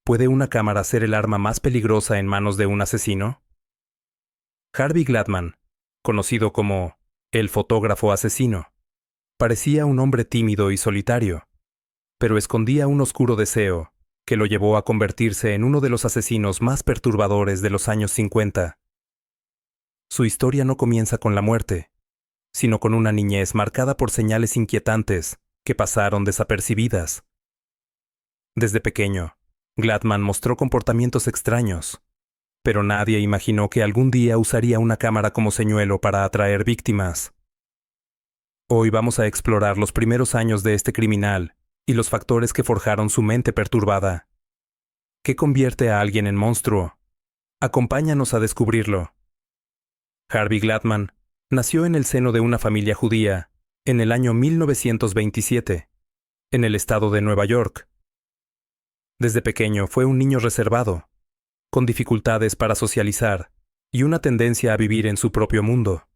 ¿Puede una cámara ser el arma más peligrosa en manos de un asesino? Harvey Gladman, conocido como el fotógrafo asesino, parecía un hombre tímido y solitario, pero escondía un oscuro deseo que lo llevó a convertirse en uno de los asesinos más perturbadores de los años 50. Su historia no comienza con la muerte, sino con una niñez marcada por señales inquietantes que pasaron desapercibidas. Desde pequeño, Gladman mostró comportamientos extraños, pero nadie imaginó que algún día usaría una cámara como señuelo para atraer víctimas. Hoy vamos a explorar los primeros años de este criminal y los factores que forjaron su mente perturbada. ¿Qué convierte a alguien en monstruo? Acompáñanos a descubrirlo. Harvey Gladman nació en el seno de una familia judía en el año 1927, en el estado de Nueva York. Desde pequeño fue un niño reservado, con dificultades para socializar y una tendencia a vivir en su propio mundo.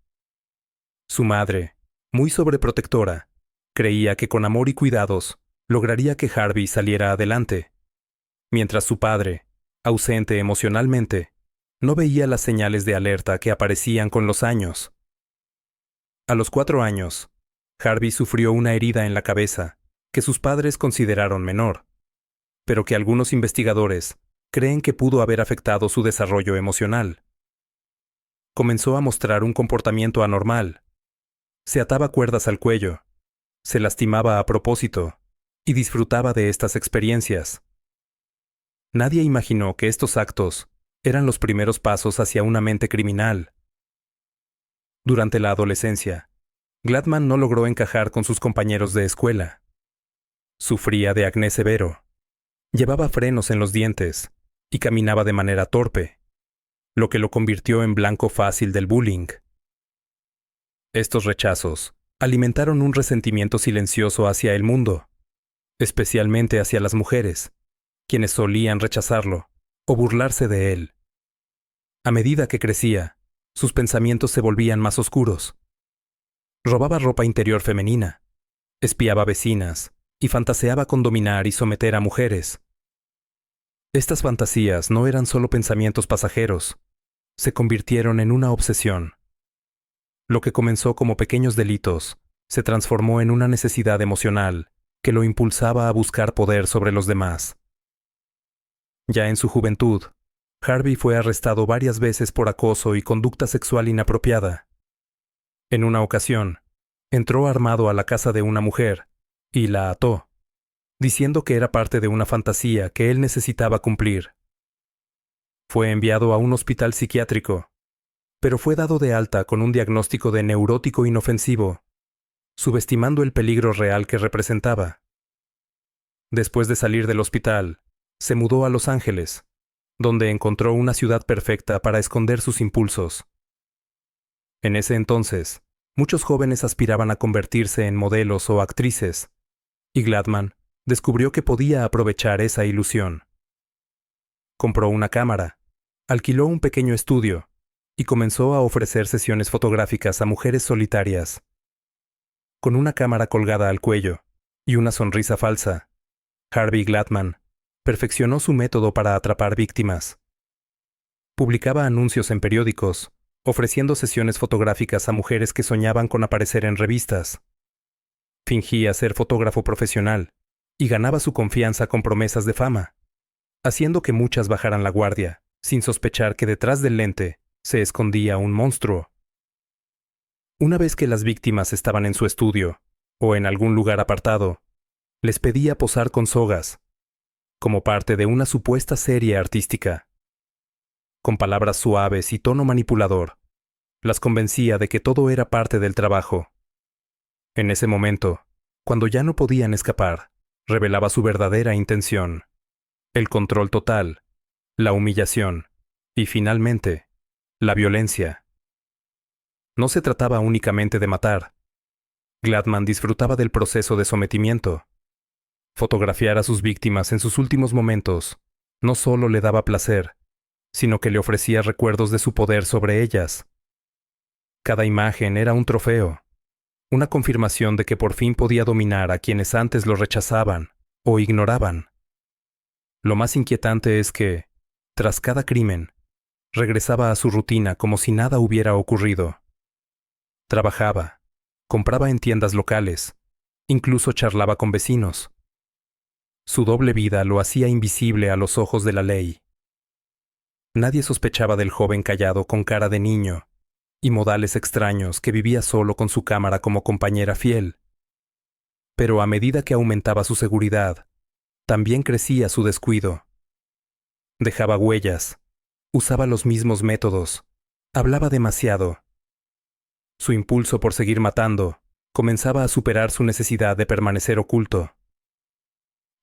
Su madre, muy sobreprotectora, creía que con amor y cuidados lograría que Harvey saliera adelante, mientras su padre, ausente emocionalmente, no veía las señales de alerta que aparecían con los años. A los 4 años, Harvey sufrió una herida en la cabeza que sus padres consideraron menor, pero que algunos investigadores creen que pudo haber afectado su desarrollo emocional. Comenzó a mostrar un comportamiento anormal. Se ataba cuerdas al cuello, se lastimaba a propósito y disfrutaba de estas experiencias. Nadie imaginó que estos actos eran los primeros pasos hacia una mente criminal. Durante la adolescencia, Gladman no logró encajar con sus compañeros de escuela. Sufría de acné severo, llevaba frenos en los dientes y caminaba de manera torpe, lo que lo convirtió en blanco fácil del bullying. Estos rechazos alimentaron un resentimiento silencioso hacia el mundo, especialmente hacia las mujeres, quienes solían rechazarlo o burlarse de él. A medida que crecía, sus pensamientos se volvían más oscuros. Robaba ropa interior femenina, espiaba vecinas y fantaseaba con dominar y someter a mujeres. Estas fantasías no eran solo pensamientos pasajeros, se convirtieron en una obsesión. Lo que comenzó como pequeños delitos se transformó en una necesidad emocional que lo impulsaba a buscar poder sobre los demás. Ya en su juventud, Harvey fue arrestado varias veces por acoso y conducta sexual inapropiada. En una ocasión, entró armado a la casa de una mujer y la ató, diciendo que era parte de una fantasía que él necesitaba cumplir. Fue enviado a un hospital psiquiátrico, pero fue dado de alta con un diagnóstico de neurótico inofensivo, subestimando el peligro real que representaba. Después de salir del hospital, se mudó a Los Ángeles, donde encontró una ciudad perfecta para esconder sus impulsos. En ese entonces, muchos jóvenes aspiraban a convertirse en modelos o actrices, y Gladman descubrió que podía aprovechar esa ilusión. Compró una cámara, alquiló un pequeño estudio y comenzó a ofrecer sesiones fotográficas a mujeres solitarias. Con una cámara colgada al cuello y una sonrisa falsa, Harvey Gladman perfeccionó su método para atrapar víctimas. Publicaba anuncios en periódicos, ofreciendo sesiones fotográficas a mujeres que soñaban con aparecer en revistas. Fingía ser fotógrafo profesional y ganaba su confianza con promesas de fama, haciendo que muchas bajaran la guardia, sin sospechar que detrás del lente se escondía un monstruo. Una vez que las víctimas estaban en su estudio, o en algún lugar apartado, les pedía posar con sogas, como parte de una supuesta serie artística. Con palabras suaves y tono manipulador, las convencía de que todo era parte del trabajo. En ese momento, cuando ya no podían escapar, revelaba su verdadera intención: el control total, la humillación y, finalmente, la violencia. No se trataba únicamente de matar. Gladman disfrutaba del proceso de sometimiento. Fotografiar a sus víctimas en sus últimos momentos no solo le daba placer, sino que le ofrecía recuerdos de su poder sobre ellas. Cada imagen era un trofeo, una confirmación de que por fin podía dominar a quienes antes lo rechazaban o ignoraban. Lo más inquietante es que, tras cada crimen, regresaba a su rutina como si nada hubiera ocurrido. Trabajaba, compraba en tiendas locales, incluso charlaba con vecinos. Su doble vida lo hacía invisible a los ojos de la ley. Nadie sospechaba del joven callado con cara de niño y modales extraños que vivía solo con su cámara como compañera fiel. Pero a medida que aumentaba su seguridad, también crecía su descuido. Dejaba huellas, usaba los mismos métodos, hablaba demasiado. Su impulso por seguir matando comenzaba a superar su necesidad de permanecer oculto.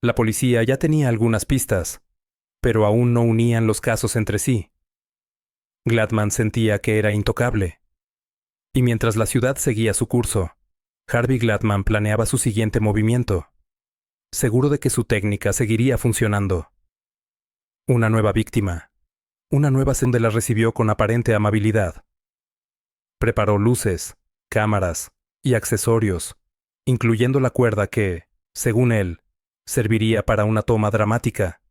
La policía ya tenía algunas pistas, pero aún no unían los casos entre sí. Gladman sentía que era intocable. Y mientras la ciudad seguía su curso, Harvey Gladman planeaba su siguiente movimiento, seguro de que su técnica seguiría funcionando. Una nueva víctima. Una nueva donde la recibió con aparente amabilidad. Preparó luces, cámaras y accesorios, incluyendo la cuerda que, según él, serviría para una toma dramática.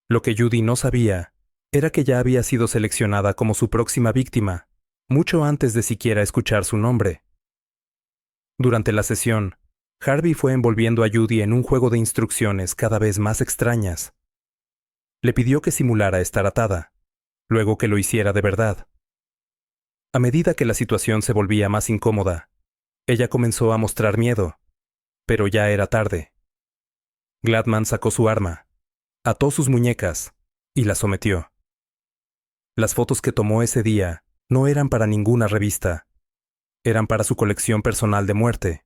Lo que Judy no sabía era que ya había sido seleccionada como su próxima víctima, mucho antes de siquiera escuchar su nombre. Durante la sesión, Harvey fue envolviendo a Judy en un juego de instrucciones cada vez más extrañas. Le pidió que simulara estar atada, luego que lo hiciera de verdad. A medida que la situación se volvía más incómoda, ella comenzó a mostrar miedo, pero ya era tarde. Gladman sacó su arma, ató sus muñecas y la sometió. Las fotos que tomó ese día no eran para ninguna revista, eran para su colección personal de muerte.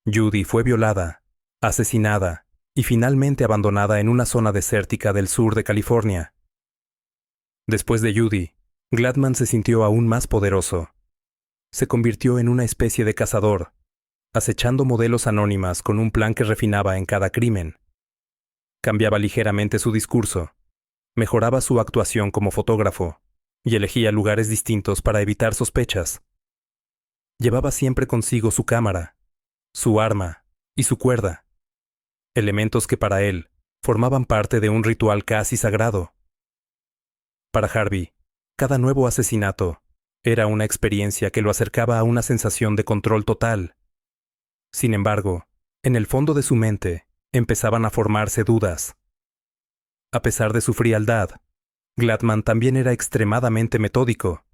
Judy fue violada, asesinada y finalmente abandonada en una zona desértica del sur de California. Después de Judy, Gladman se sintió aún más poderoso. Se convirtió en una especie de cazador, acechando modelos anónimas con un plan que refinaba en cada crimen. Cambiaba ligeramente su discurso, mejoraba su actuación como fotógrafo y elegía lugares distintos para evitar sospechas. Llevaba siempre consigo su cámara, su arma y su cuerda, elementos que para él formaban parte de un ritual casi sagrado. Para Harvey, cada nuevo asesinato era una experiencia que lo acercaba a una sensación de control total. Sin embargo, en el fondo de su mente empezaban a formarse dudas. A pesar de su frialdad, Gladman también era extremadamente metódico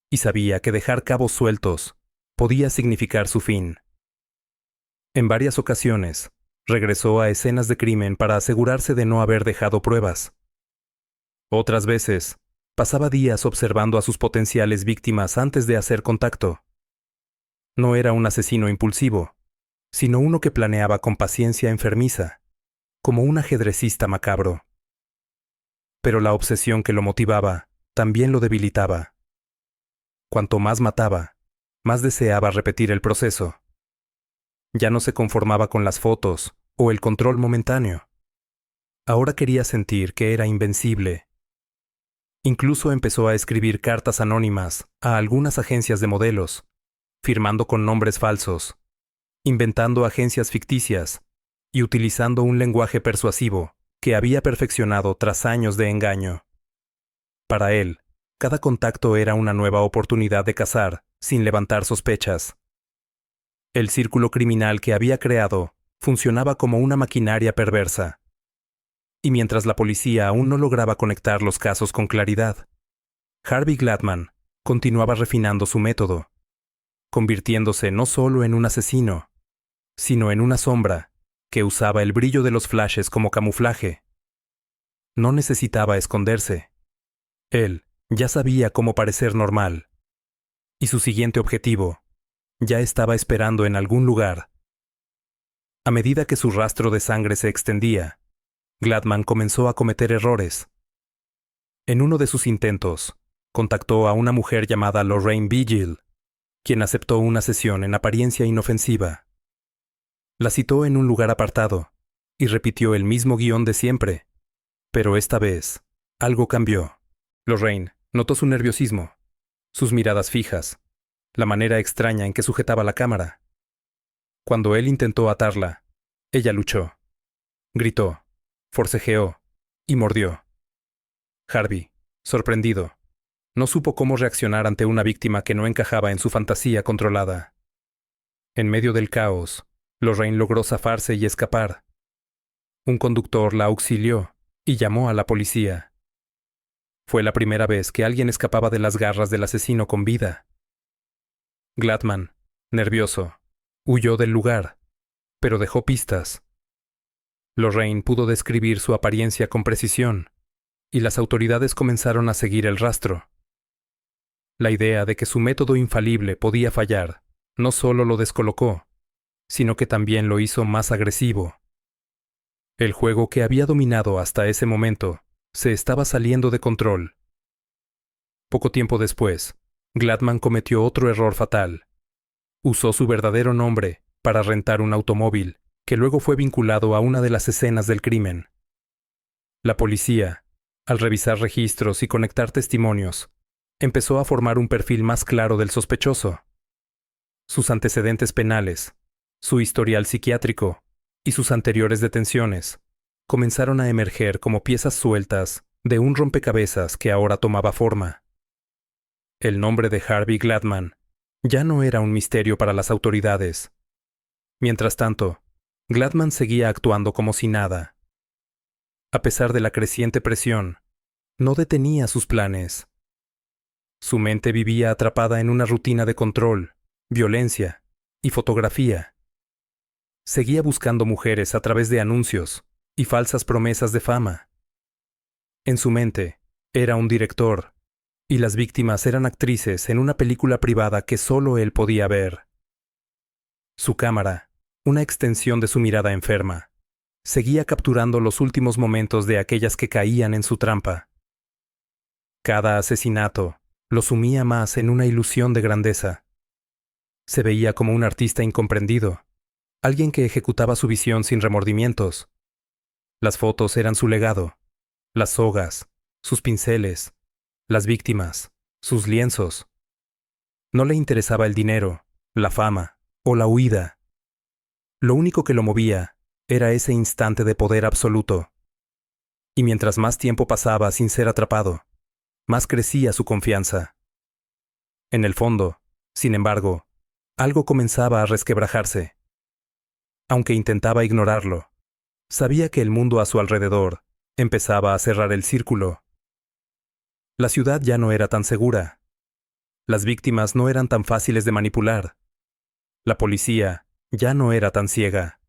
y sabía que dejar cabos sueltos podía significar su fin. En varias ocasiones, regresó a escenas de crimen para asegurarse de no haber dejado pruebas. Otras veces, pasaba días observando a sus potenciales víctimas antes de hacer contacto. No era un asesino impulsivo, sino uno que planeaba con paciencia enfermiza, como un ajedrecista macabro. Pero la obsesión que lo motivaba también lo debilitaba. Cuanto más mataba, más deseaba repetir el proceso. Ya no se conformaba con las fotos o el control momentáneo. Ahora quería sentir que era invencible. Incluso empezó a escribir cartas anónimas a algunas agencias de modelos, firmando con nombres falsos, inventando agencias ficticias y utilizando un lenguaje persuasivo que había perfeccionado tras años de engaño. Para él, cada contacto era una nueva oportunidad de cazar sin levantar sospechas. El círculo criminal que había creado funcionaba como una maquinaria perversa. Y mientras la policía aún no lograba conectar los casos con claridad, Harvey Gladman continuaba refinando su método, convirtiéndose no solo en un asesino, sino en una sombra que usaba el brillo de los flashes como camuflaje. No necesitaba esconderse. Él ya sabía cómo parecer normal. Y su siguiente objetivo ya estaba esperando en algún lugar. A medida que su rastro de sangre se extendía, Gladman comenzó a cometer errores. En uno de sus intentos, contactó a una mujer llamada Lorraine Vigil, quien aceptó una sesión en apariencia inofensiva. La citó en un lugar apartado y repitió el mismo guión de siempre, pero esta vez, algo cambió. Lorraine notó su nerviosismo, sus miradas fijas, la manera extraña en que sujetaba la cámara. Cuando él intentó atarla, ella luchó. Gritó, Forcejeó y mordió. Harvey, sorprendido, no supo cómo reaccionar ante una víctima que no encajaba en su fantasía controlada. En medio del caos, Lorraine logró zafarse y escapar. Un conductor la auxilió y llamó a la policía. Fue la primera vez que alguien escapaba de las garras del asesino con vida. Gladman, nervioso, huyó del lugar, pero dejó pistas. Lorraine pudo describir su apariencia con precisión, y las autoridades comenzaron a seguir el rastro. La idea de que su método infalible podía fallar no solo lo descolocó, sino que también lo hizo más agresivo. El juego que había dominado hasta ese momento se estaba saliendo de control. Poco tiempo después, Gladman cometió otro error fatal. Usó su verdadero nombre para rentar un automóvil que luego fue vinculado a una de las escenas del crimen. La policía, al revisar registros y conectar testimonios, empezó a formar un perfil más claro del sospechoso. Sus antecedentes penales, su historial psiquiátrico y sus anteriores detenciones comenzaron a emerger como piezas sueltas de un rompecabezas que ahora tomaba forma. El nombre de Harvey Gladman ya no era un misterio para las autoridades. Mientras tanto, Gladman seguía actuando como si nada. A pesar de la creciente presión, no detenía sus planes. Su mente vivía atrapada en una rutina de control, violencia y fotografía. Seguía buscando mujeres a través de anuncios y falsas promesas de fama. En su mente, era un director, y las víctimas eran actrices en una película privada que solo él podía ver. Su cámara, una extensión de su mirada enferma, seguía capturando los últimos momentos de aquellas que caían en su trampa. Cada asesinato lo sumía más en una ilusión de grandeza. Se veía como un artista incomprendido, alguien que ejecutaba su visión sin remordimientos. Las fotos eran su legado, las sogas, sus pinceles, las víctimas, sus lienzos. No le interesaba el dinero, la fama o la huida. Lo único que lo movía era ese instante de poder absoluto. Y mientras más tiempo pasaba sin ser atrapado, más crecía su confianza. En el fondo, sin embargo, algo comenzaba a resquebrajarse. Aunque intentaba ignorarlo, sabía que el mundo a su alrededor empezaba a cerrar el círculo. La ciudad ya no era tan segura. Las víctimas no eran tan fáciles de manipular. La policía ya no era tan ciega.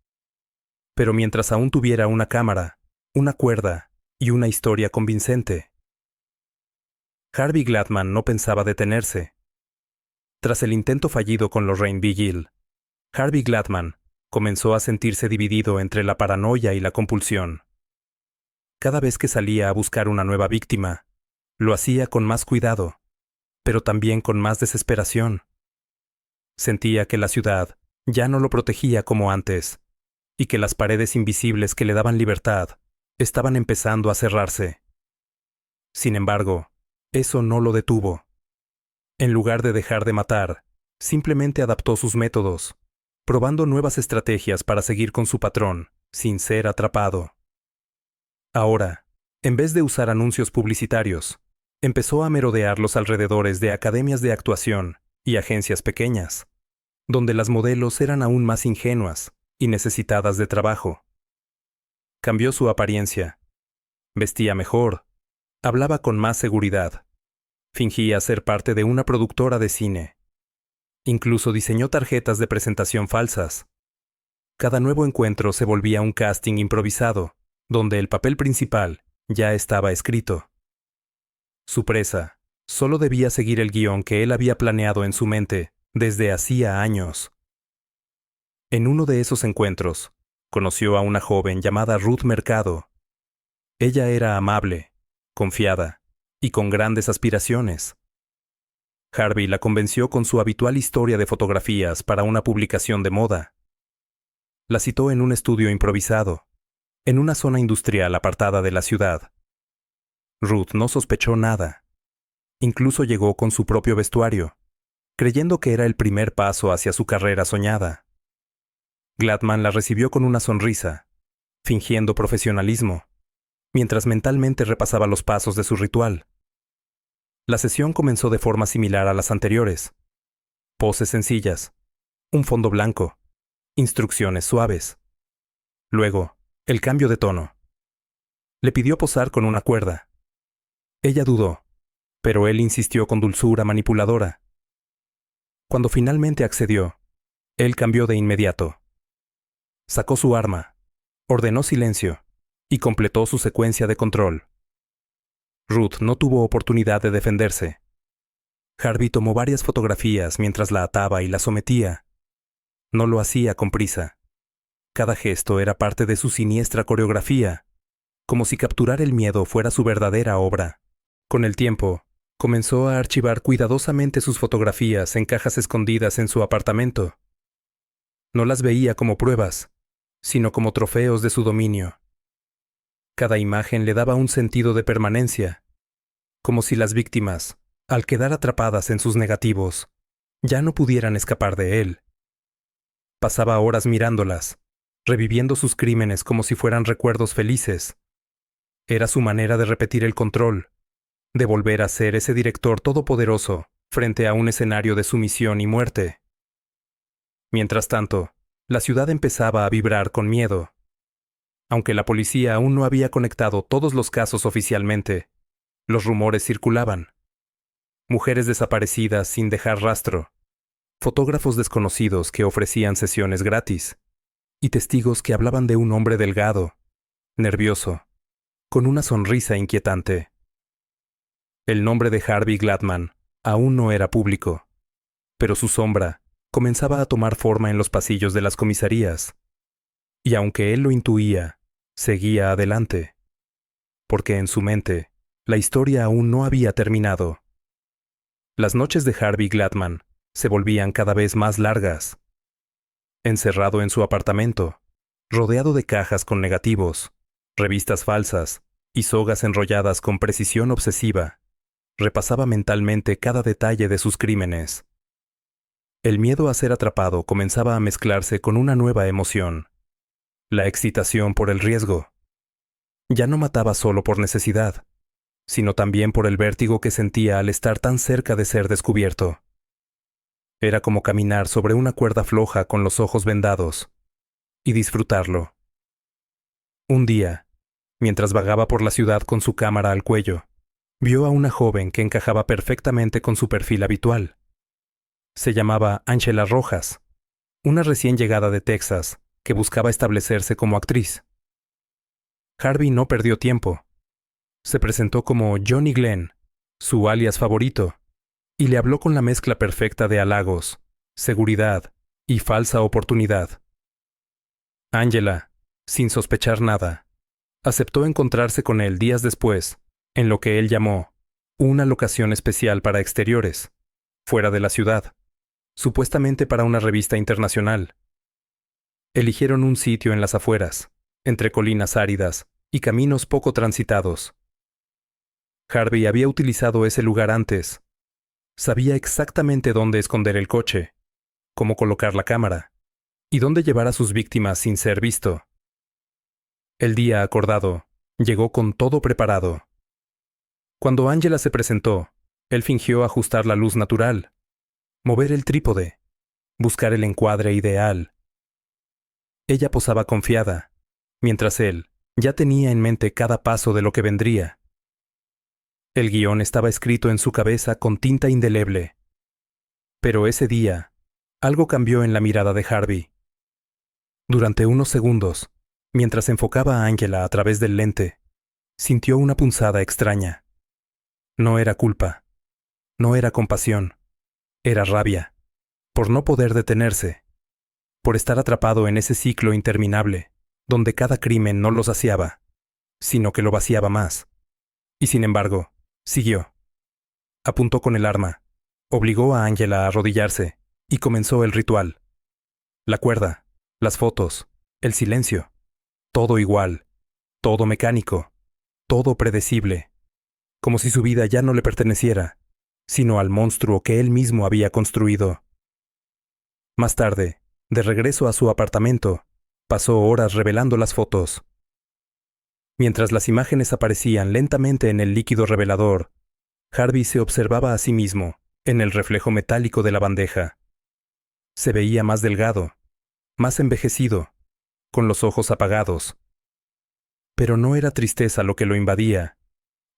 Pero mientras aún tuviera una cámara, una cuerda y una historia convincente. Harvey Gladman no pensaba detenerse. Tras el intento fallido con Lorraine Vigil, Harvey Gladman comenzó a sentirse dividido entre la paranoia y la compulsión. Cada vez que salía a buscar una nueva víctima, lo hacía con más cuidado, pero también con más desesperación. Sentía que la ciudad ya no lo protegía como antes, y que las paredes invisibles que le daban libertad estaban empezando a cerrarse. Sin embargo, eso no lo detuvo. En lugar de dejar de matar, simplemente adaptó sus métodos, probando nuevas estrategias para seguir con su patrón, sin ser atrapado. Ahora, en vez de usar anuncios publicitarios, empezó a merodear los alrededores de academias de actuación y agencias pequeñas, donde las modelos eran aún más ingenuas y necesitadas de trabajo. Cambió su apariencia. Vestía mejor, hablaba con más seguridad, fingía ser parte de una productora de cine. Incluso diseñó tarjetas de presentación falsas. Cada nuevo encuentro se volvía un casting improvisado, donde el papel principal ya estaba escrito. Su presa solo debía seguir el guión que él había planeado en su mente desde hacía años. En uno de esos encuentros, conoció a una joven llamada Ruth Mercado. Ella era amable, confiada y con grandes aspiraciones. Harvey la convenció con su habitual historia de fotografías para una publicación de moda. La citó en un estudio improvisado, en una zona industrial apartada de la ciudad. Ruth no sospechó nada. Incluso llegó con su propio vestuario, creyendo que era el primer paso hacia su carrera soñada. Gladman la recibió con una sonrisa, fingiendo profesionalismo, mientras mentalmente repasaba los pasos de su ritual. La sesión comenzó de forma similar a las anteriores. Poses sencillas, un fondo blanco, instrucciones suaves. Luego, el cambio de tono. Le pidió posar con una cuerda. Ella dudó, pero él insistió con dulzura manipuladora. Cuando finalmente accedió, él cambió de inmediato. Sacó su arma, ordenó silencio y completó su secuencia de control. Ruth no tuvo oportunidad de defenderse. Harvey tomó varias fotografías mientras la ataba y la sometía. No lo hacía con prisa. Cada gesto era parte de su siniestra coreografía, como si capturar el miedo fuera su verdadera obra. Con el tiempo, comenzó a archivar cuidadosamente sus fotografías en cajas escondidas en su apartamento. No las veía como pruebas, sino como trofeos de su dominio. Cada imagen le daba un sentido de permanencia, como si las víctimas, al quedar atrapadas en sus negativos, ya no pudieran escapar de él. Pasaba horas mirándolas, reviviendo sus crímenes como si fueran recuerdos felices. Era su manera de repetir el control, de volver a ser ese director todopoderoso frente a un escenario de sumisión y muerte. Mientras tanto, la ciudad empezaba a vibrar con miedo. Aunque la policía aún no había conectado todos los casos oficialmente, los rumores circulaban. Mujeres desaparecidas sin dejar rastro, fotógrafos desconocidos que ofrecían sesiones gratis, y testigos que hablaban de un hombre delgado, nervioso, con una sonrisa inquietante. El nombre de Harvey Gladman aún no era público, pero su sombra comenzaba a tomar forma en los pasillos de las comisarías. Y aunque él lo intuía, seguía adelante, porque en su mente la historia aún no había terminado. Las noches de Harvey Gladman se volvían cada vez más largas. Encerrado en su apartamento, rodeado de cajas con negativos, revistas falsas y sogas enrolladas con precisión obsesiva, repasaba mentalmente cada detalle de sus crímenes. El miedo a ser atrapado comenzaba a mezclarse con una nueva emoción: la excitación por el riesgo. Ya no mataba solo por necesidad, sino también por el vértigo que sentía al estar tan cerca de ser descubierto. Era como caminar sobre una cuerda floja con los ojos vendados, y disfrutarlo. Un día, mientras vagaba por la ciudad con su cámara al cuello, vio a una joven que encajaba perfectamente con su perfil habitual. Se llamaba Angela Rojas, una recién llegada de Texas que buscaba establecerse como actriz. Harvey no perdió tiempo. Se presentó como Johnny Glenn, su alias favorito, y le habló con la mezcla perfecta de halagos, seguridad y falsa oportunidad. Angela, sin sospechar nada, aceptó encontrarse con él días después, en lo que él llamó una locación especial para exteriores, fuera de la ciudad, supuestamente para una revista internacional. Eligieron un sitio en las afueras, entre colinas áridas y caminos poco transitados. Harvey había utilizado ese lugar antes. Sabía exactamente dónde esconder el coche, cómo colocar la cámara y dónde llevar a sus víctimas sin ser visto. El día acordado llegó con todo preparado. Cuando Angela se presentó, él fingió ajustar la luz natural, mover el trípode, buscar el encuadre ideal. Ella posaba confiada, mientras él ya tenía en mente cada paso de lo que vendría. El guión estaba escrito en su cabeza con tinta indeleble. Pero ese día, algo cambió en la mirada de Harvey. Durante unos segundos, mientras enfocaba a Angela a través del lente, sintió una punzada extraña. No era culpa, no era compasión, era rabia, por no poder detenerse, por estar atrapado en ese ciclo interminable, donde cada crimen no lo saciaba, sino que lo vaciaba más. Y sin embargo, siguió. Apuntó con el arma, obligó a Angela a arrodillarse, y comenzó el ritual. La cuerda, las fotos, el silencio, todo igual, todo mecánico, todo predecible, como si su vida ya no le perteneciera, sino al monstruo que él mismo había construido. Más tarde, de regreso a su apartamento, pasó horas revelando las fotos. Mientras las imágenes aparecían lentamente en el líquido revelador, Harvey se observaba a sí mismo en el reflejo metálico de la bandeja. Se veía más delgado, más envejecido, con los ojos apagados. Pero no era tristeza lo que lo invadía,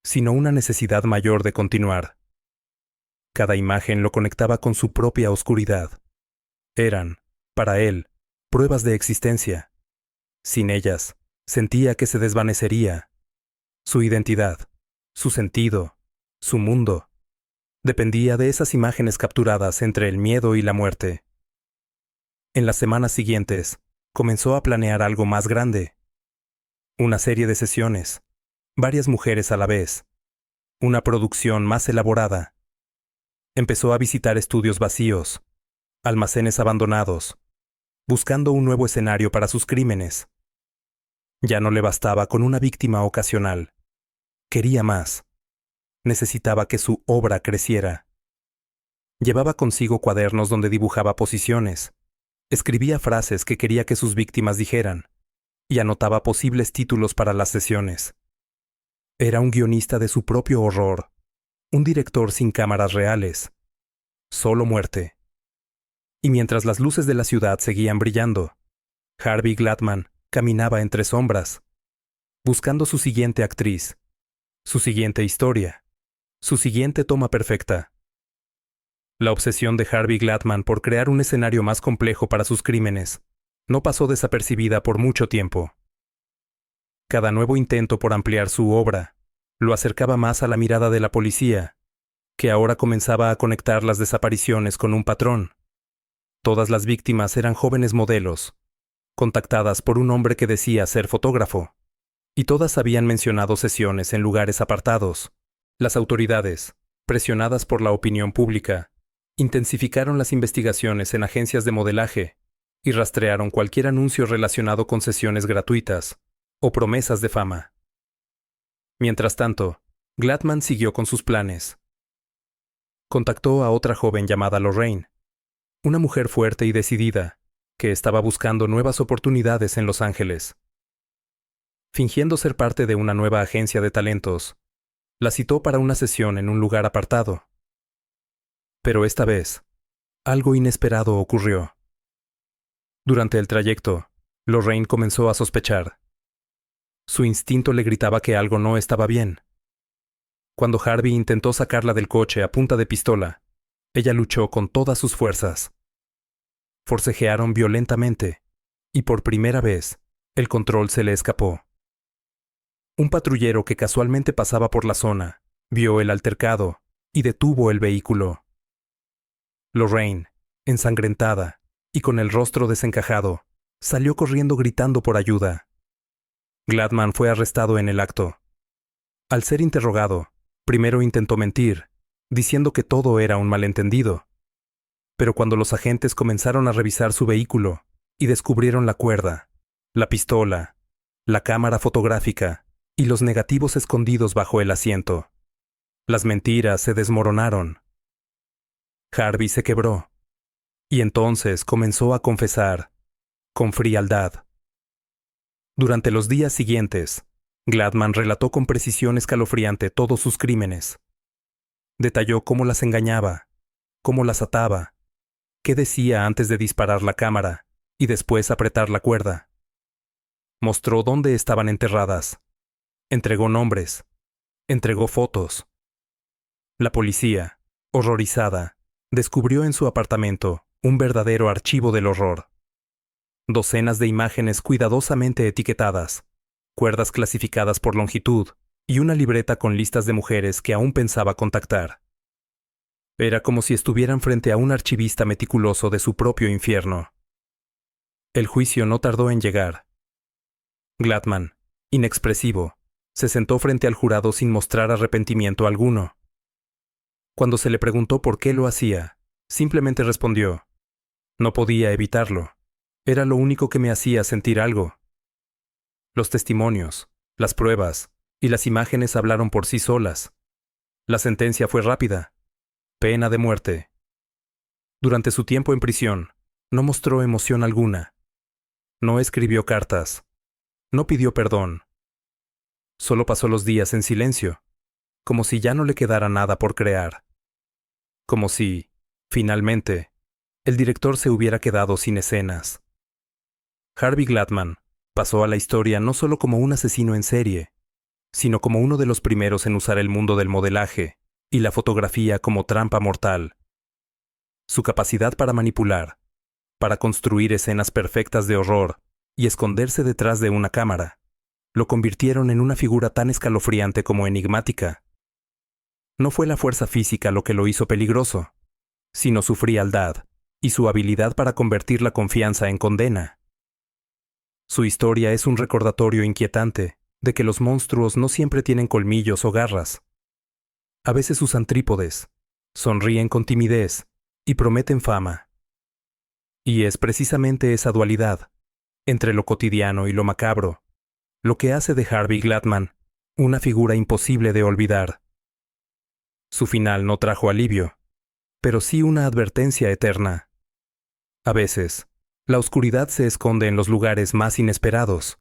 sino una necesidad mayor de continuar. Cada imagen lo conectaba con su propia oscuridad. Eran, para él, pruebas de existencia. Sin ellas, sentía que se desvanecería. Su identidad, su sentido, su mundo, dependía de esas imágenes capturadas entre el miedo y la muerte. En las semanas siguientes, comenzó a planear algo más grande. Una serie de sesiones, varias mujeres a la vez, una producción más elaborada. Empezó a visitar estudios vacíos, almacenes abandonados, buscando un nuevo escenario para sus crímenes. Ya no le bastaba con una víctima ocasional. Quería más. Necesitaba que su obra creciera. Llevaba consigo cuadernos donde dibujaba posiciones, escribía frases que quería que sus víctimas dijeran, y anotaba posibles títulos para las sesiones. Era un guionista de su propio horror, un director sin cámaras reales, solo muerte. Y mientras las luces de la ciudad seguían brillando, Harvey Gladman caminaba entre sombras, buscando su siguiente actriz, su siguiente historia, su siguiente toma perfecta. La obsesión de Harvey Gladman por crear un escenario más complejo para sus crímenes no pasó desapercibida por mucho tiempo. Cada nuevo intento por ampliar su obra lo acercaba más a la mirada de la policía, que ahora comenzaba a conectar las desapariciones con un patrón. Todas las víctimas eran jóvenes modelos, contactadas por un hombre que decía ser fotógrafo, y todas habían mencionado sesiones en lugares apartados. Las autoridades, presionadas por la opinión pública, intensificaron las investigaciones en agencias de modelaje y rastrearon cualquier anuncio relacionado con sesiones gratuitas o promesas de fama. Mientras tanto, Gladman siguió con sus planes. Contactó a otra joven llamada Lorraine, una mujer fuerte y decidida, que estaba buscando nuevas oportunidades en Los Ángeles. Fingiendo ser parte de una nueva agencia de talentos, la citó para una sesión en un lugar apartado. Pero esta vez, algo inesperado ocurrió. Durante el trayecto, Lorraine comenzó a sospechar. Su instinto le gritaba que algo no estaba bien. Cuando Harvey intentó sacarla del coche a punta de pistola, ella luchó con todas sus fuerzas. Forcejearon violentamente, y por primera vez, el control se le escapó. Un patrullero que casualmente pasaba por la zona vio el altercado y detuvo el vehículo. Lorraine, ensangrentada y con el rostro desencajado, salió corriendo gritando por ayuda. Gladman fue arrestado en el acto. Al ser interrogado, primero intentó mentir, diciendo que todo era un malentendido. Pero cuando los agentes comenzaron a revisar su vehículo y descubrieron la cuerda, la pistola, la cámara fotográfica y los negativos escondidos bajo el asiento, las mentiras se desmoronaron. Harvey se quebró, y entonces comenzó a confesar, con frialdad. Durante los días siguientes, Gladman relató con precisión escalofriante todos sus crímenes. Detalló cómo las engañaba, cómo las ataba, qué decía antes de disparar la cámara y después apretar la cuerda. Mostró dónde estaban enterradas. Entregó nombres. Entregó fotos. La policía, horrorizada, descubrió en su apartamento un verdadero archivo del horror. Docenas de imágenes cuidadosamente etiquetadas, cuerdas clasificadas por longitud y una libreta con listas de mujeres que aún pensaba contactar. Era como si estuvieran frente a un archivista meticuloso de su propio infierno. El juicio no tardó en llegar. Gladman, inexpresivo, se sentó frente al jurado sin mostrar arrepentimiento alguno. Cuando se le preguntó por qué lo hacía, simplemente respondió: no podía evitarlo. Era lo único que me hacía sentir algo. Los testimonios, las pruebas y las imágenes hablaron por sí solas. La sentencia fue rápida: pena de muerte. Durante su tiempo en prisión, no mostró emoción alguna. No escribió cartas. No pidió perdón. Solo pasó los días en silencio, como si ya no le quedara nada por crear. Como si, finalmente, el director se hubiera quedado sin escenas. Harvey Gladman pasó a la historia no solo como un asesino en serie, sino como uno de los primeros en usar el mundo del modelaje y la fotografía como trampa mortal. Su capacidad para manipular, para construir escenas perfectas de horror y esconderse detrás de una cámara, lo convirtieron en una figura tan escalofriante como enigmática. No fue la fuerza física lo que lo hizo peligroso, sino su frialdad y su habilidad para convertir la confianza en condena. Su historia es un recordatorio inquietante de que los monstruos no siempre tienen colmillos o garras. A veces usan trípodes, sonríen con timidez y prometen fama. Y es precisamente esa dualidad, entre lo cotidiano y lo macabro, lo que hace de Harvey Gladman una figura imposible de olvidar. Su final no trajo alivio, pero sí una advertencia eterna. A veces, la oscuridad se esconde en los lugares más inesperados,